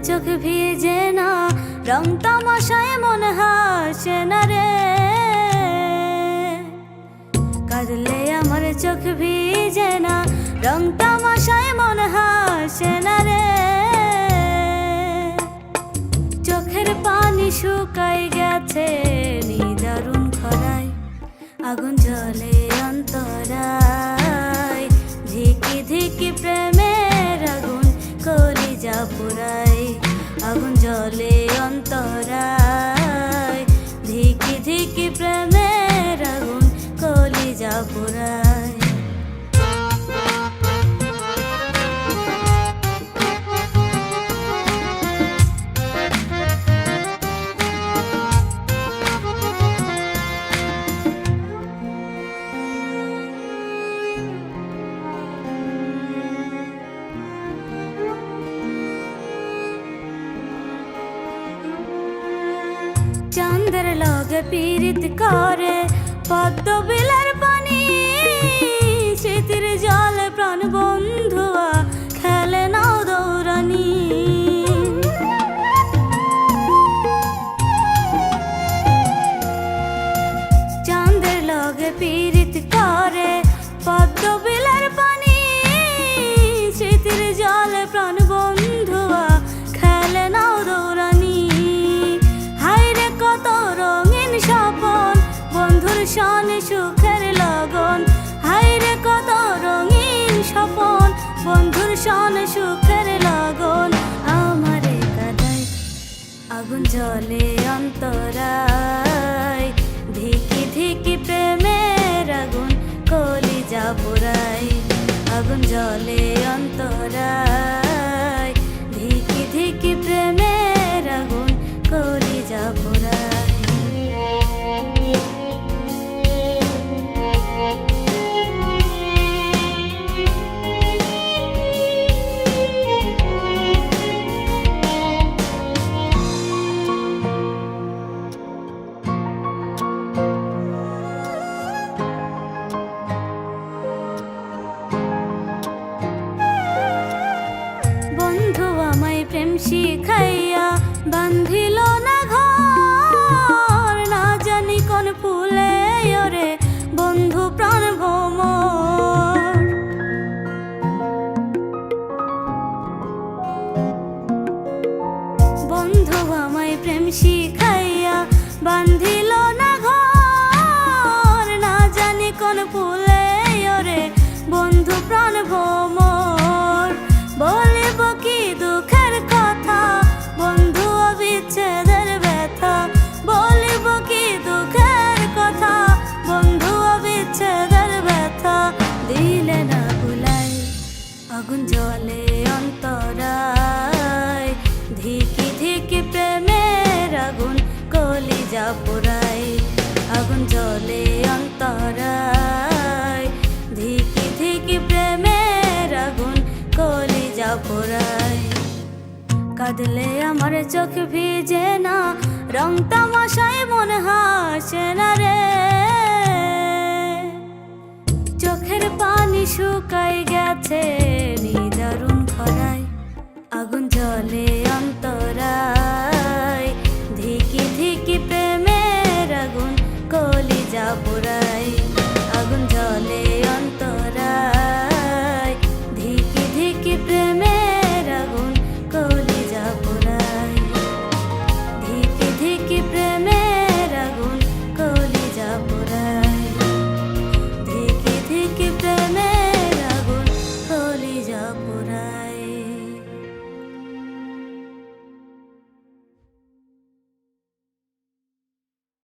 চোখ ভিজে না, রং তামাশায় মন হাসে না রে। কাঁদলে আমার চোখ ভিজে না, রং তামাশায় মন হাসে না রে। চোখের পানি শুকাই গেছে নিদারুণ খরায়, আগুন জ্বলে অন্তরায়। ধিকি ধিকি প্রেমের আগুন কলিজা পোড়ায়, আগুন জ্বলে অন্তরায়। ধিকি ধিকি প্রেমের আগুন কলিজা পোড়ায়। চাঁদের লগে পীড়িত করে পদ্ম বিলার পানি, স্মৃতির জলে প্রাণ বন্ধুয়া খেলে নাও দৌড়ানি। চাঁদের লগে পীড়িত করে পদ্ম বিলার পানি, স্মৃতির জলে প্রাণ বন্ধুয়া খেলে নাও দৌড়ানি। বন্ধুর সনে সুখের লগন, হায়রে কত রঙিন স্বপন। বন্ধুর সনে সুখের লগন আমারে কাঁদায়, আগুন জ্বলে অন্তরায়। ধিকি ধিকি প্রেমের আগুন কলিজা পোড়ায়, আগুন জ্বলে অন্তরায়। ধিকি ধিকি প্রেমের আগুন কলিজা পোড়ায়। বন্ধু আমায় প্রেম শিখাইয়া বান্ধিল না ঘর, না জানি কোন ফুলে ওরে বন্ধু প্রাণ ভ্রমর। বন্ধু আমায় প্রেম শিখাইয়া বান্ধিল না ঘর, না জানি কোন ফুলে ওরে বন্ধু প্রাণ ভ্রমর। বলিব কি দুঃখের কথা বন্ধু বিচ্ছেদের ব্যথা, বলিব কি দুঃখের কথা বন্ধু বিচ্ছেদের ব্যথা। দিলে না ভুলাই, আগুন জ্বলে অন্তরায়। ধিকি ধিকি প্রেমের আগুন কলিজা পোড়ায়, আগুন জ্বলে অন্তরায়। ধিকি ধিকি প্রেমের আগুন কলিজা পোড়ায়। কাঁদলে আমার চোখ ভিজে না, রং তামাশায় মন হাসে না রে। চোখের পানি শুকাই গেছে